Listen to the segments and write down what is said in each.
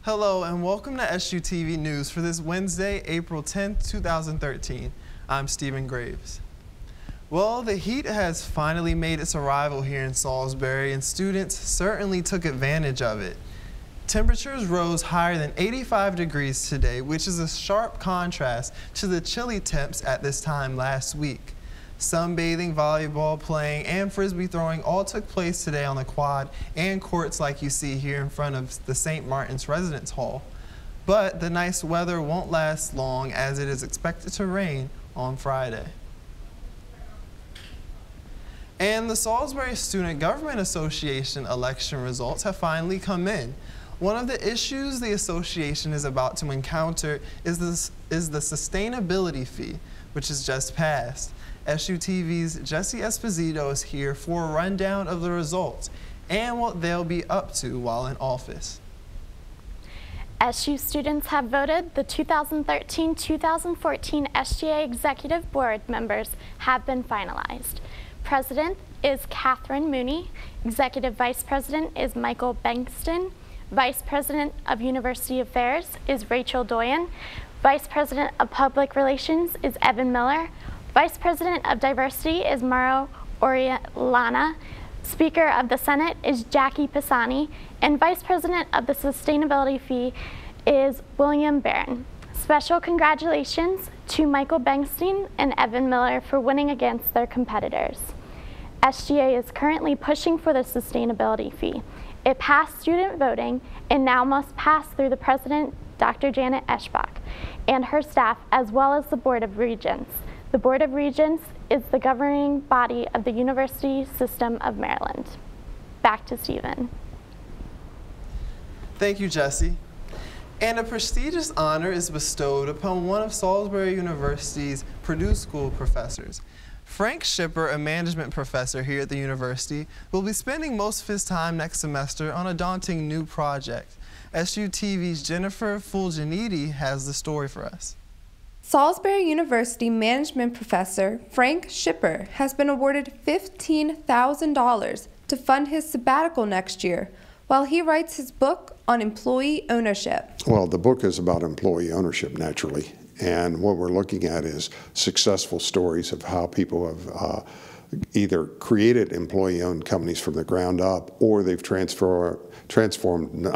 Hello and welcome to SUTV News for this Wednesday, April 10th, 2013. I'm Stephen Graves. Well, the heat has finally made its arrival here in Salisbury and students certainly took advantage of it. Temperatures rose higher than 85 degrees today, which is a sharp contrast to the chilly temps at this time last week. Sunbathing, volleyball playing, and frisbee throwing all took place today on the quad and courts like you see here in front of the St. Martin's Residence Hall. But the nice weather won't last long as it is expected to rain on Friday. And the Salisbury Student Government Association election results have finally come in. One of the issues the association is about to encounter is the sustainability fee, which is just passed. SUTV's Jesse Esposito is here for a rundown of the results and what they'll be up to while in office. SU students have voted. The 2013-2014 SGA Executive Board members have been finalized. President is Catherine Mooney. Executive Vice President is Michael Bankston. Vice President of University Affairs is Rachel Doyen. Vice President of Public Relations is Evan Miller. Vice President of Diversity is Mauro Oriolana. Speaker of the Senate is Jackie Pisani. And Vice President of the Sustainability Fee is William Barron. Special congratulations to Michael Bengstein and Evan Miller for winning against their competitors. SGA is currently pushing for the sustainability fee. It passed student voting and now must pass through the President, Dr. Janet Eschbach, and her staff, as well as the Board of Regents. The Board of Regents is the governing body of the University System of Maryland. Back to Stephen. Thank you, Jesse. And a prestigious honor is bestowed upon one of Salisbury University's Purdue School professors. Frank Schipper, a management professor here at the university, will be spending most of his time next semester on a daunting new project. SUTV's Jennifer Fulginiti has the story for us. Salisbury University management professor Frank Schipper has been awarded $15,000 to fund his sabbatical next year while he writes his book on employee ownership. Well, the book is about employee ownership, naturally, and what we're looking at is successful stories of how people have either created employee-owned companies from the ground up or they've transformed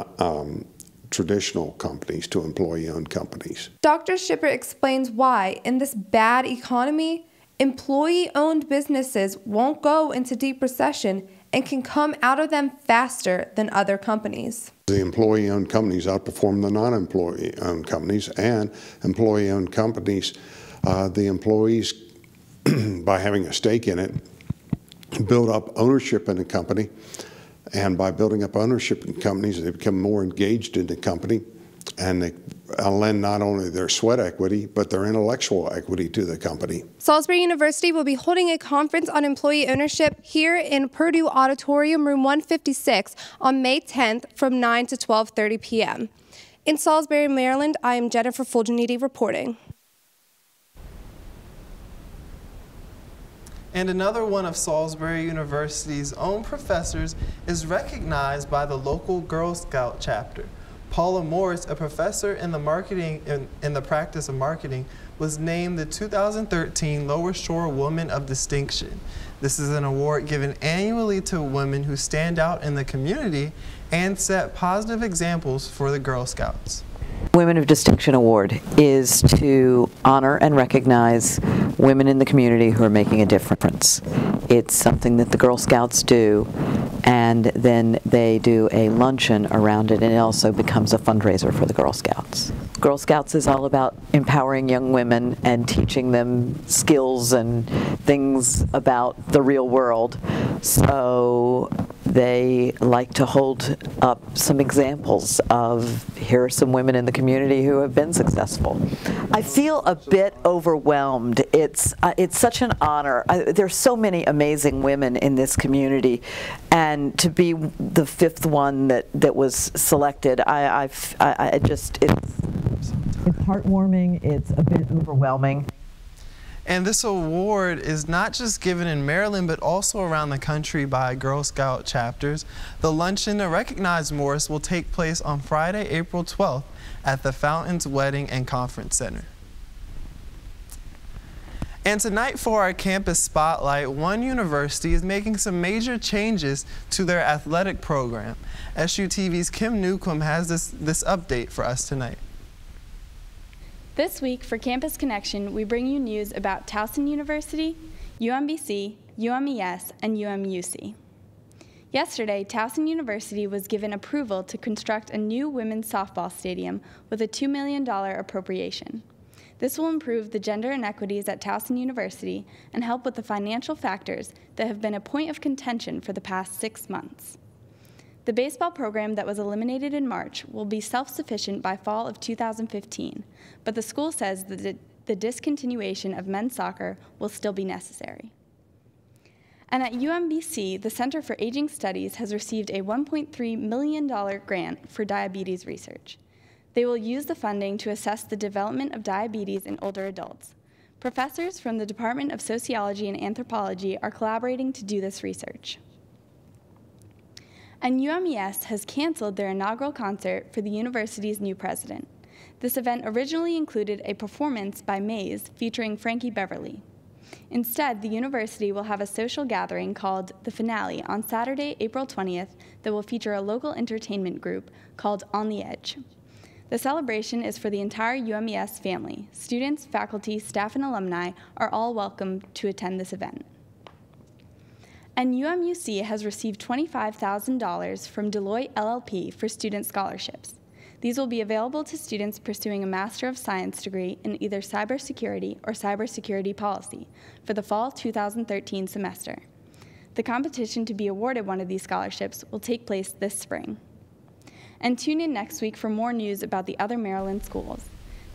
traditional companies to employee-owned companies. Dr. Schipper explains why, in this bad economy, employee-owned businesses won't go into deep recession and can come out of them faster than other companies. The employee-owned companies outperform the non-employee-owned companies, and employee-owned companies, the employees, by having a stake in it, build up ownership in the company. And by building up ownership in companies, they become more engaged in the company, and they lend not only their sweat equity, but their intellectual equity to the company. Salisbury University will be holding a conference on employee ownership here in Purdue Auditorium, room 156, on May 10th from 9 to 12:30 p.m. In Salisbury, Maryland, I am Jennifer Fulginiti reporting. And another one of Salisbury University's own professors is recognized by the local Girl Scout chapter. Paula Morris, a professor in the practice of marketing, was named the 2013 Lower Shore Woman of Distinction. This is an award given annually to women who stand out in the community and set positive examples for the Girl Scouts. Women of Distinction Award is to honor and recognize women in the community who are making a difference. It's something that the Girl Scouts do, and then they do a luncheon around it, and it also becomes a fundraiser for the Girl Scouts. Girl Scouts is all about empowering young women and teaching them skills and things about the real world. So they like to hold up some examples of, here are some women in the community who have been successful. I feel a bit overwhelmed. It's such an honor. There's so many amazing women in this community, and to be the fifth one that was selected, it's heartwarming. It's a bit overwhelming. And this award is not just given in Maryland, but also around the country by Girl Scout chapters. The luncheon to recognize Morris will take place on Friday, April 12th at the Fountains Wedding and Conference Center. And tonight for our campus spotlight, one university is making some major changes to their athletic program. SUTV's Kim Newcomb has this update for us tonight. This week for Campus Connection, we bring you news about Towson University, UMBC, UMES, and UMUC. Yesterday, Towson University was given approval to construct a new women's softball stadium with a $2 million appropriation. This will improve the gender inequities at Towson University and help with the financial factors that have been a point of contention for the past 6 months. The baseball program that was eliminated in March will be self-sufficient by fall of 2015, but the school says that the discontinuation of men's soccer will still be necessary. And at UMBC, the Center for Aging Studies has received a $1.3 million grant for diabetes research. They will use the funding to assess the development of diabetes in older adults. Professors from the Department of Sociology and Anthropology are collaborating to do this research. And UMES has canceled their inaugural concert for the university's new president. This event originally included a performance by Maze featuring Frankie Beverly. Instead, the university will have a social gathering called The Finale on Saturday, April 20th that will feature a local entertainment group called On the Edge. The celebration is for the entire UMES family. Students, faculty, staff, and alumni are all welcome to attend this event. And UMUC has received $25,000 from Deloitte LLP for student scholarships. These will be available to students pursuing a Master of Science degree in either cybersecurity or cybersecurity policy for the fall 2013 semester. The competition to be awarded one of these scholarships will take place this spring. And tune in next week for more news about the other Maryland schools.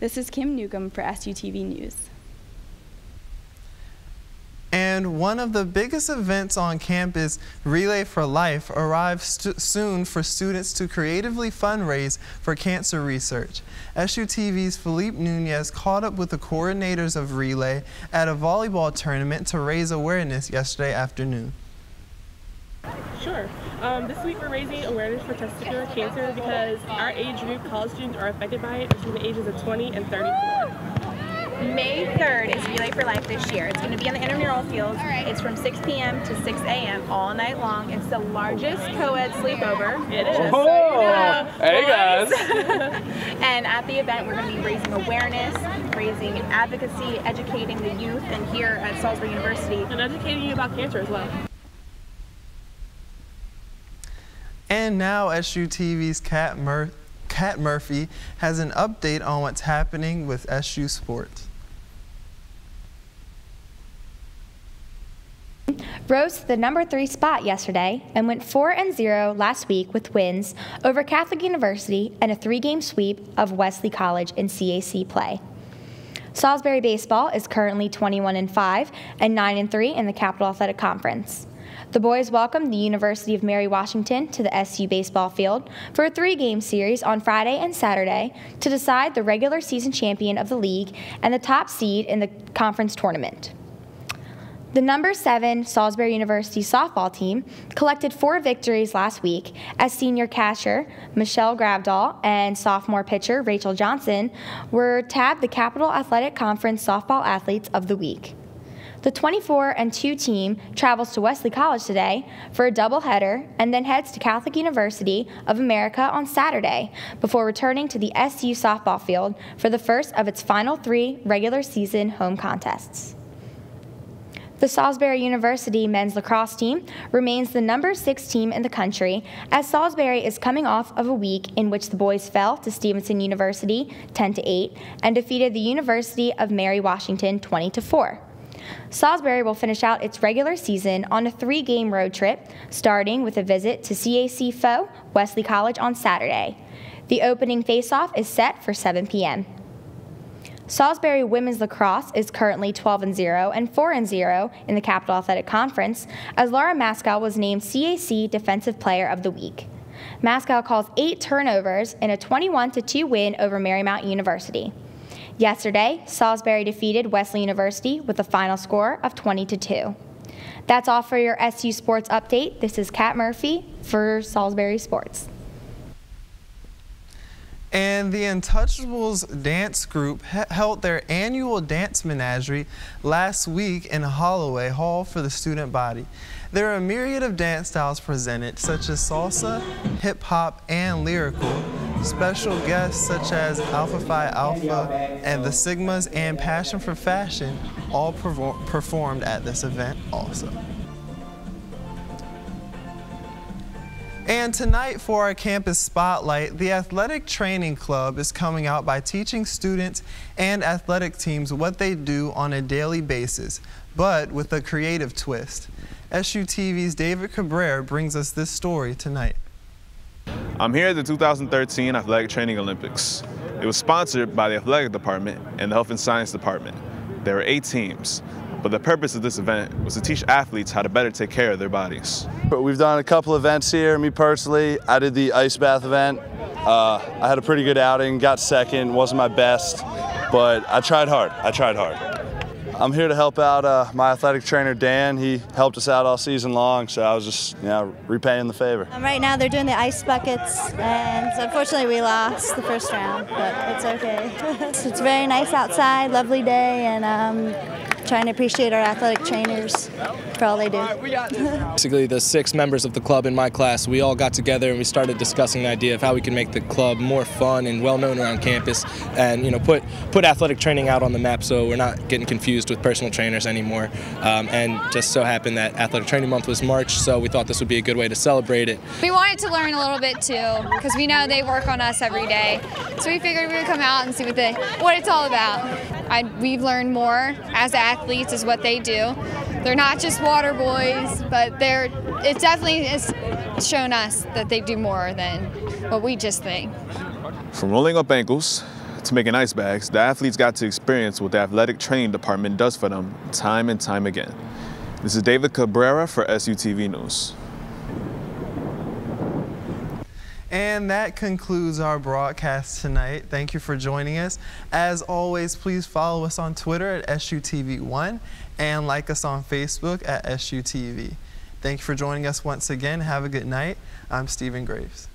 This is Kim Newcomb for SUTV News. And one of the biggest events on campus, Relay for Life, arrives soon for students to creatively fundraise for cancer research. SUTV's Philippe Nunez caught up with the coordinators of Relay at a volleyball tournament to raise awareness yesterday afternoon. Sure. This week we're raising awareness for testicular cancer because our age group, college students, are affected by it between the ages of 20 and 34. May 3rd is Relay for Life this year. It's going to be on the intramural field. It's from 6 p.m. to 6 a.m. all night long. It's the largest co-ed sleepover. It is. Just so you know, hey guys! And at the event, we're going to be raising awareness, raising advocacy, educating the youth, and here at Salisbury University. And educating you about cancer as well. And now SUTV's Kat Murphy has an update on what's happening with SU Sports. Rose to the number 3 spot yesterday and went 4-0 last week with wins over Catholic University and a 3-game sweep of Wesley College in CAC play. Salisbury baseball is currently 21-5 and 9-3 in the Capital Athletic Conference. The boys welcomed the University of Mary Washington to the SU baseball field for a 3-game series on Friday and Saturday to decide the regular season champion of the league and the top seed in the conference tournament. The number 7 Salisbury University softball team collected 4 victories last week as senior catcher Michelle Gravdahl and sophomore pitcher Rachel Johnson were tabbed the Capital Athletic Conference Softball Athletes of the Week. The 24-2 team travels to Wesley College today for a doubleheader and then heads to Catholic University of America on Saturday before returning to the SU softball field for the first of its final 3 regular season home contests. The Salisbury University men's lacrosse team remains the number 6 team in the country as Salisbury is coming off of a week in which the boys fell to Stevenson University 10-8 and defeated the University of Mary Washington 20-4. Salisbury will finish out its regular season on a 3-game road trip, starting with a visit to CAC foe Wesley College on Saturday. The opening face-off is set for 7 p.m. Salisbury women's lacrosse is currently 12-0 and 4-0 in the Capital Athletic Conference as Laura Maskell was named CAC Defensive Player of the Week. Maskell calls 8 turnovers in a 21-2 win over Marymount University. Yesterday, Salisbury defeated Wesley University with a final score of 20-2. That's all for your SU Sports Update. This is Kat Murphy for Salisbury Sports. And the Untouchables dance group held their annual dance menagerie last week in Holloway Hall for the student body. There are a myriad of dance styles presented, such as salsa, hip-hop, and lyrical. Special guests such as Alpha Phi Alpha and the Sigmas and Passion for Fashion all performed at this event also. And tonight for our campus spotlight, the Athletic Training Club is coming out by teaching students and athletic teams what they do on a daily basis, but with a creative twist. SUTV's David Cabrera brings us this story tonight. I'm here at the 2013 Athletic Training Olympics. It was sponsored by the Athletic Department and the Health and Science Department. There were 8 teams. But the purpose of this event was to teach athletes how to better take care of their bodies. We've done a couple events here. Me personally, I did the ice bath event. I had a pretty good outing, got second, wasn't my best, but I tried hard. I'm here to help out my athletic trainer, Dan. He helped us out all season long, so I was just repaying the favor. Right now they're doing the ice buckets, and unfortunately we lost the first round, but it's okay. It's very nice outside, lovely day, and trying to appreciate our athletic trainers for all they do. Basically, the 6 members of the club in my class, we all got together and we started discussing the idea of how we can make the club more fun and well-known around campus, and put athletic training out on the map so we're not getting confused with personal trainers anymore. And just so happened that Athletic Training Month was March, so we thought this would be a good way to celebrate it. We wanted to learn a little bit too, because we know they work on us every day. So we figured we would come out and see what it's all about. We've learned more as athletes is what they do. They're not just water boys, but it definitely has shown us that they do more than what we just think. From rolling up ankles to making ice bags, the athletes got to experience what the athletic training department does for them time and time again. This is David Cabrera for SUTV News. And that concludes our broadcast tonight. Thank you for joining us. As always, please follow us on Twitter at SUTV1 and like us on Facebook at SUTV. Thank you for joining us once again. Have a good night. I'm Stephen Graves.